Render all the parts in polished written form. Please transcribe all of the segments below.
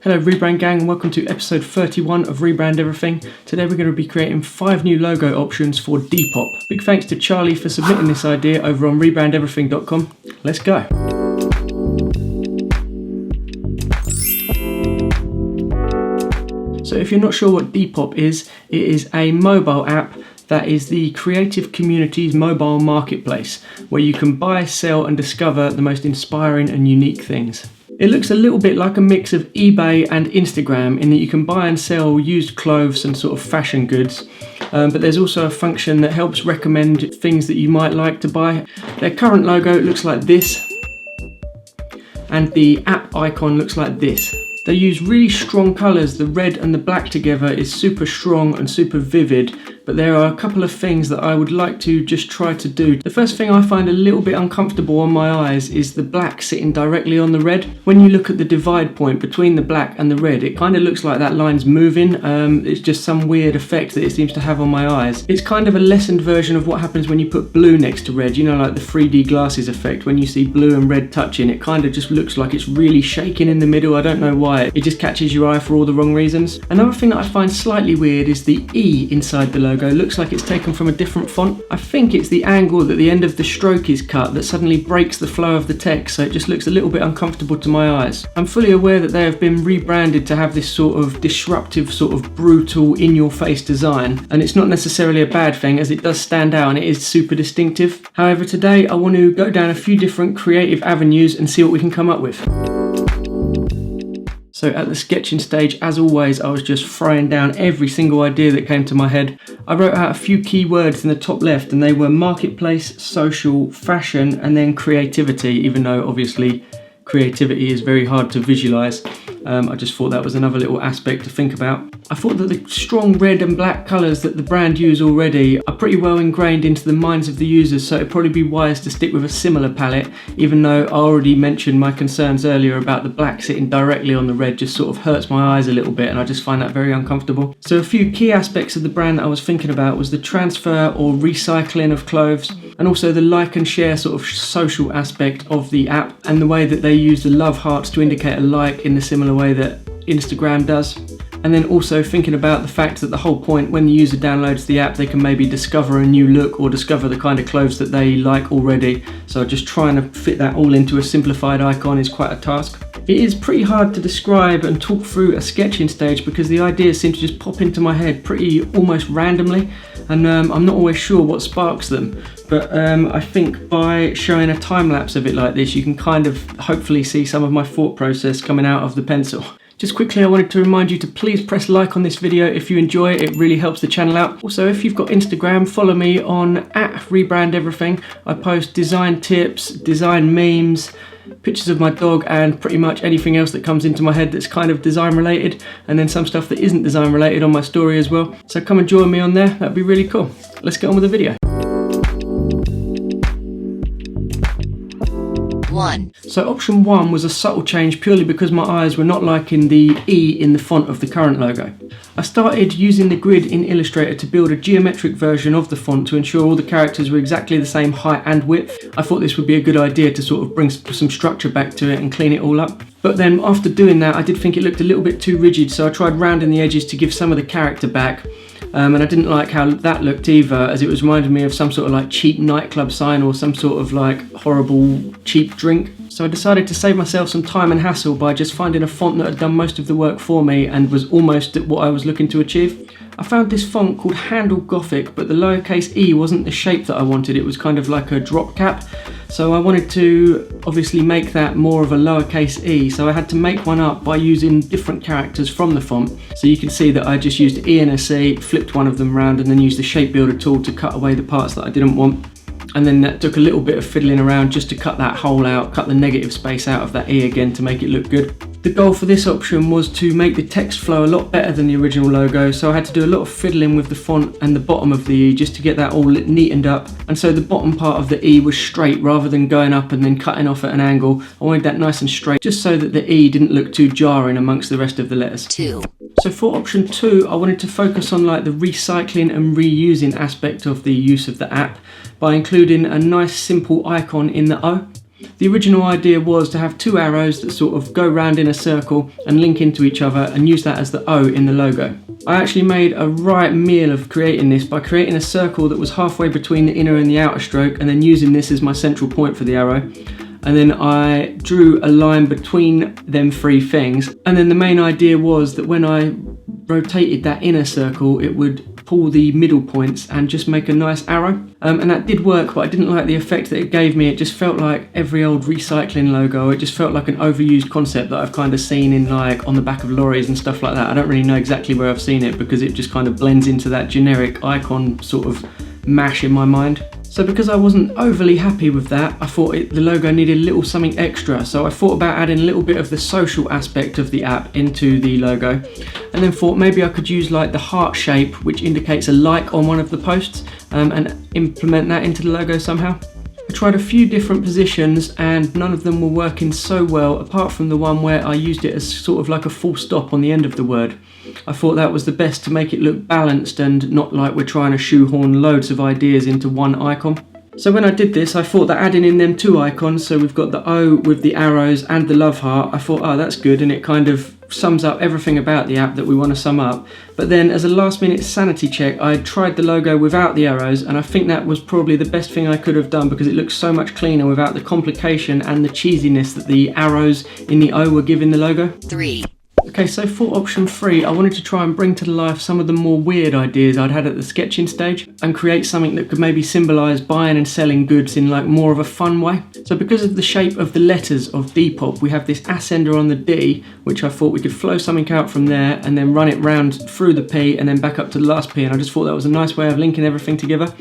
Hello Rebrand gang, and welcome to episode 31 of Rebrand Everything. Today we're going to be creating 5 new logo options for Depop. Big thanks to Charlie for submitting this idea over on rebrandeverything.com. Let's go. So if you're not sure what Depop is, it is a mobile app that is the creative community's mobile marketplace, where you can buy, sell and discover the most inspiring and unique things. It looks a little bit like a mix of eBay and Instagram in that you can buy and sell used clothes and sort of fashion goods, but there's also a function that helps recommend things that you might like to buy. Their current logo looks like this, and the app icon looks like this. They use really strong colours. The red and the black together is super strong and super vivid, but there are a couple of things that I would like to just try to do. The first thing I find a little bit uncomfortable on my eyes is the black sitting directly on the red. When you look at the divide point between the black and the red, it kind of looks like that line's moving. It's just some weird effect that it seems to have on my eyes. It's kind of a lessened version of what happens when you put blue next to red, you know, like the 3D glasses effect. When you see blue and red touching, it kind of just looks like it's really shaking in the middle. I don't know why. It just catches your eye for all the wrong reasons. Another thing that I find slightly weird is the E inside the logo. It looks like it's taken from a different font. I think it's the angle that the end of the stroke is cut that suddenly breaks the flow of the text, so it just looks a little bit uncomfortable to my eyes. I'm fully aware that they have been rebranded to have this sort of disruptive, sort of brutal, in-your-face design, and it's not necessarily a bad thing as it does stand out and it is super distinctive. However, today I want to go down a few different creative avenues and see what we can come up with. So at the sketching stage, as always, I was just throwing down every single idea that came to my head. I wrote out a few keywords in the top left, and they were marketplace, social, fashion, and then creativity, even though obviously creativity is very hard to visualize. I just thought that was another little aspect to think about. I thought that the strong red and black colours that the brand use already are pretty well ingrained into the minds of the users, so it'd probably be wise to stick with a similar palette, even though I already mentioned my concerns earlier about the black sitting directly on the red just sort of hurts my eyes a little bit, and I just find that very uncomfortable. So a few key aspects of the brand that I was thinking about was the transfer or recycling of clothes, and also the like and share sort of social aspect of the app, and the way that they use the love hearts to indicate a like in the similar way that Instagram does. And then also thinking about the fact that the whole point when the user downloads the app, they can maybe discover a new look or discover the kind of clothes that they like already. So just trying to fit that all into a simplified icon is quite a task. It is pretty hard to describe and talk through a sketching stage because the ideas seem to just pop into my head pretty almost randomly, and I'm not always sure what sparks them. But I think by showing a time lapse of it like this, you can kind of hopefully see some of my thought process coming out of the pencil. Just quickly, I wanted to remind you to please press like on this video if you enjoy it. It really helps the channel out. Also, if you've got Instagram, follow me on @RebrandEverything. I post design tips, design memes, pictures of my dog, and pretty much anything else that comes into my head that's kind of design related, and then some stuff that isn't design related on my story as well. So come and join me on there, that'd be really cool. Let's get on with the video. So option 1 was a subtle change purely because my eyes were not liking the E in the font of the current logo. I started using the grid in Illustrator to build a geometric version of the font to ensure all the characters were exactly the same height and width. I thought this would be a good idea to sort of bring some structure back to it and clean it all up. But then after doing that, I did think it looked a little bit too rigid, so I tried rounding the edges to give some of the character back. And I didn't like how that looked either, as it was reminding me of some sort of like cheap nightclub sign or some sort of like horrible cheap drink. So I decided to save myself some time and hassle by just finding a font that had done most of the work for me and was almost at what I was looking to achieve. I found this font called Handle Gothic, but the lowercase e wasn't the shape that I wanted. It was kind of like a drop cap. So I wanted to obviously make that more of a lowercase e, so I had to make one up by using different characters from the font. So you can see that I just used E and a C, flipped one of them around, and then used the shape builder tool to cut away the parts that I didn't want. And then that took a little bit of fiddling around just to cut that hole out, cut the negative space out of that E again to make it look good. The goal for this option was to make the text flow a lot better than the original logo, so I had to do a lot of fiddling with the font and the bottom of the E just to get that all neatened up. And so the bottom part of the E was straight rather than going up and then cutting off at an angle. I wanted that nice and straight just so that the E didn't look too jarring amongst the rest of the letters. So for option 2, I wanted to focus on like the recycling and reusing aspect of the use of the app by including a nice simple icon in the O. The original idea was to have two arrows that sort of go round in a circle and link into each other and use that as the O in the logo. I actually made a right meal of creating this by creating a circle that was halfway between the inner and the outer stroke, and then using this as my central point for the arrow. And then I drew a line between them three things. And then the main idea was that when I rotated that inner circle, it would pull the middle points and just make a nice arrow. And that did work, but I didn't like the effect that it gave me. It just felt like every old recycling logo. It just felt like an overused concept that I've kind of seen in like on the back of lorries and stuff like that. I don't really know exactly where I've seen it because it just kind of blends into that generic icon sort of mash in my mind. So because I wasn't overly happy with that, I thought the logo needed a little something extra. So I thought about adding a little bit of the social aspect of the app into the logo, and then thought maybe I could use like the heart shape, which indicates a like on one of the posts, and implement that into the logo somehow. I tried a few different positions and none of them were working so well, apart from the one where I used it as sort of like a full stop on the end of the word. I thought that was the best to make it look balanced and not like we're trying to shoehorn loads of ideas into one icon. So when I did this, I thought that adding in them two icons, so we've got the O with the arrows and the love heart, I thought, oh, that's good, and it kind of sums up everything about the app that we want to sum up. But then as a last minute sanity check, I tried the logo without the arrows, and I think that was probably the best thing I could have done because it looks so much cleaner without the complication and the cheesiness that the arrows in the O were giving the logo. 3. Okay, so for option 3, I wanted to try and bring to life some of the more weird ideas I'd had at the sketching stage and create something that could maybe symbolise buying and selling goods in like more of a fun way. So because of the shape of the letters of Depop, we have this ascender on the D, which I thought we could flow something out from there and then run it round through the P and then back up to the last P, and I just thought that was a nice way of linking everything together.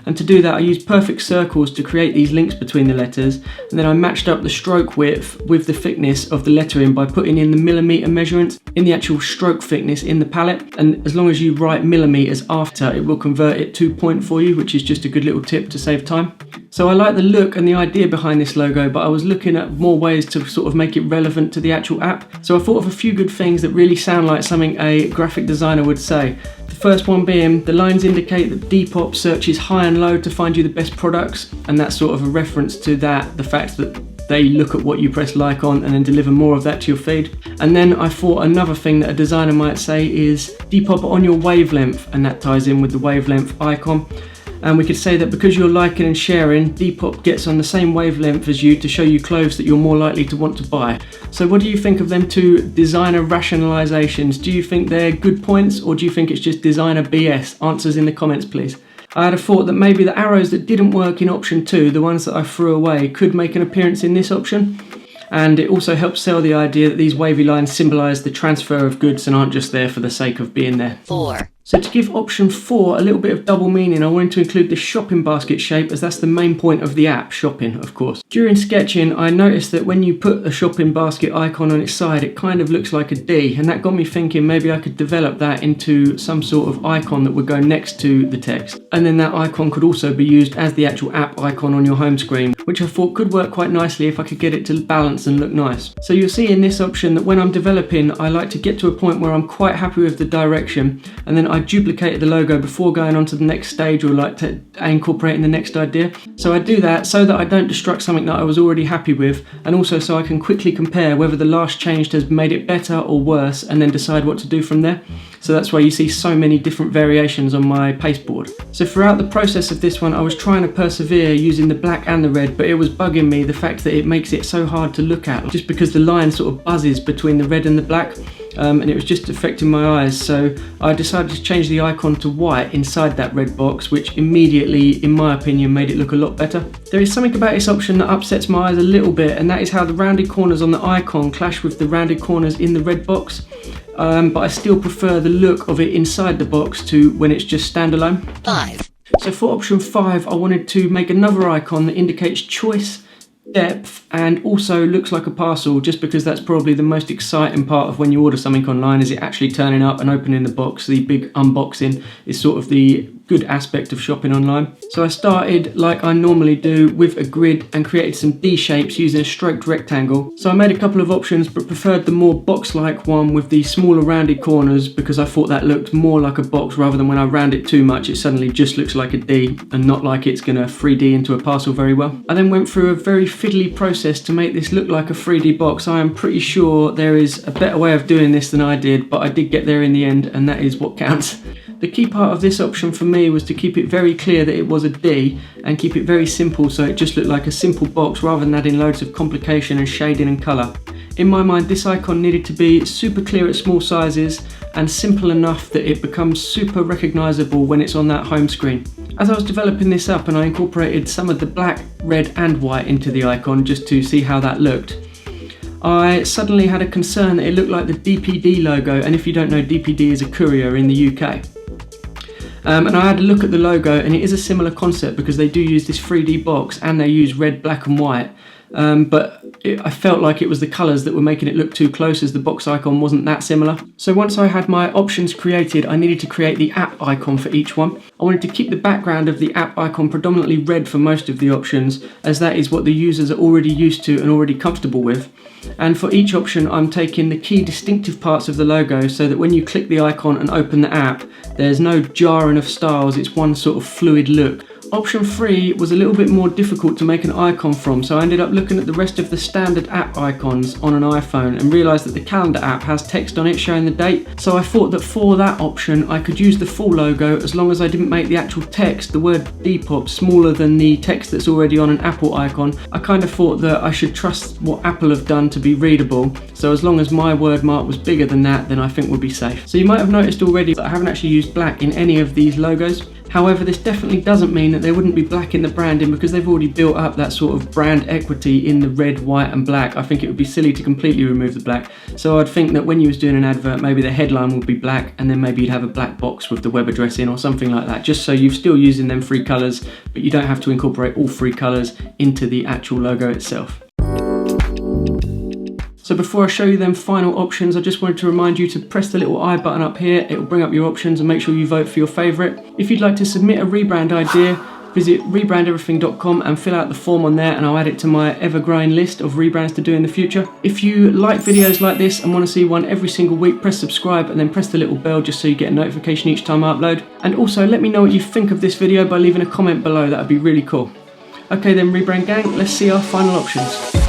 And to do that, I used perfect circles to create these links between the letters, and then I matched up the stroke width with the thickness of the lettering by putting in the millimetre measurements in the actual stroke thickness in the palette. And as long as you write millimetres after, it will convert it to point for you, which is just a good little tip to save time. So I like the look and the idea behind this logo, but I was looking at more ways to sort of make it relevant to the actual app. So I thought of a few good things that really sound like something a graphic designer would say. The first one being, the lines indicate that Depop searches high and low to find you the best products, and that's sort of a reference to that, the fact that they look at what you press like on and then deliver more of that to your feed. And then I thought another thing that a designer might say is Depop on your wavelength, and that ties in with the wavelength icon. And we could say that because you're liking and sharing, Depop gets on the same wavelength as you to show you clothes that you're more likely to want to buy. So what do you think of them two designer rationalizations? Do you think they're good points, or do you think it's just designer BS? Answers in the comments, please. I had a thought that maybe the arrows that didn't work in option 2, the ones that I threw away, could make an appearance in this option. And it also helps sell the idea that these wavy lines symbolise the transfer of goods and aren't just there for the sake of being there. 4. So to give option 4 a little bit of double meaning, I wanted to include the shopping basket shape, as that's the main point of the app, shopping, of course. During sketching, I noticed that when you put a shopping basket icon on its side, it kind of looks like a D, and that got me thinking maybe I could develop that into some sort of icon that would go next to the text. And then that icon could also be used as the actual app icon on your home screen, which I thought could work quite nicely if I could get it to balance and look nice. So you'll see in this option that when I'm developing, I like to get to a point where I'm quite happy with the direction, and then I duplicated the logo before going on to the next stage or like to incorporating the next idea. So I do that so that I don't destruct something that I was already happy with, and also so I can quickly compare whether the last change has made it better or worse and then decide what to do from there. So that's why you see so many different variations on my pasteboard. So throughout the process of this one, I was trying to persevere using the black and the red, but it was bugging me the fact that it makes it so hard to look at, just because the line sort of buzzes between the red and the black. And it was just affecting my eyes, so I decided to change the icon to white inside that red box, which immediately, in my opinion, made it look a lot better. There is something about this option that upsets my eyes a little bit, and that is how the rounded corners on the icon clash with the rounded corners in the red box. But I still prefer the look of it inside the box to when it's just standalone. 5. So for option 5, I wanted to make another icon that indicates choice, depth, and also looks like a parcel, just because that's probably the most exciting part of when you order something online, is it actually turning up and opening the box. The big unboxing is sort of the good aspect of shopping online. So I started like I normally do with a grid and created some D shapes using a stroked rectangle. So I made a couple of options but preferred the more box-like one with the smaller rounded corners because I thought that looked more like a box rather than when I round it too much it suddenly just looks like a D and not like it's going to 3D into a parcel very well. I then went through a very fiddly process to make this look like a 3D box. I am pretty sure there is a better way of doing this than I did, but I did get there in the end and that is what counts. The key part of this option for me was to keep it very clear that it was a D and keep it very simple so it just looked like a simple box rather than adding loads of complication and shading and colour. In my mind this icon needed to be super clear at small sizes and simple enough that it becomes super recognisable when it's on that home screen. As I was developing this up and I incorporated some of the black, red and white into the icon just to see how that looked, I suddenly had a concern that it looked like the DPD logo, and if you don't know, DPD is a courier in the UK. And I had a look at the logo and it is a similar concept because they do use this 3D box and they use red, black and white. I felt like it was the colours that were making it look too close as the box icon wasn't that similar. So once I had my options created, I needed to create the app icon for each one. I wanted to keep the background of the app icon predominantly red for most of the options, as that is what the users are already used to and already comfortable with. And for each option I'm taking the key distinctive parts of the logo so that when you click the icon and open the app, there's no jarring of styles, it's one sort of fluid look. Option 3 was a little bit more difficult to make an icon from, so I ended up looking at the rest of the standard app icons on an iPhone and realised that the calendar app has text on it showing the date. So I thought that for that option I could use the full logo as long as I didn't make the actual text, the word Depop, smaller than the text that's already on an Apple icon. I kind of thought that I should trust what Apple have done to be readable, so as long as my word mark was bigger than that, then I think we'll be safe. So you might have noticed already that I haven't actually used black in any of these logos. However, this definitely doesn't mean that there wouldn't be black in the branding because they've already built up that sort of brand equity in the red, white and black. I think it would be silly to completely remove the black. So I'd think that when you was doing an advert, maybe the headline would be black and then maybe you'd have a black box with the web address in or something like that, just so you're still using them 3 colours, but you don't have to incorporate all 3 colours into the actual logo itself. So before I show you them final options, I just wanted to remind you to press the little I button up here. It will bring up your options and make sure you vote for your favourite. If you'd like to submit a rebrand idea, visit rebrandeverything.com and fill out the form on there and I'll add it to my ever-growing list of rebrands to do in the future. If you like videos like this and want to see one every single week, press subscribe and then press the little bell just so you get a notification each time I upload. And also let me know what you think of this video by leaving a comment below, that would be really cool. Okay then Rebrand gang, let's see our final options.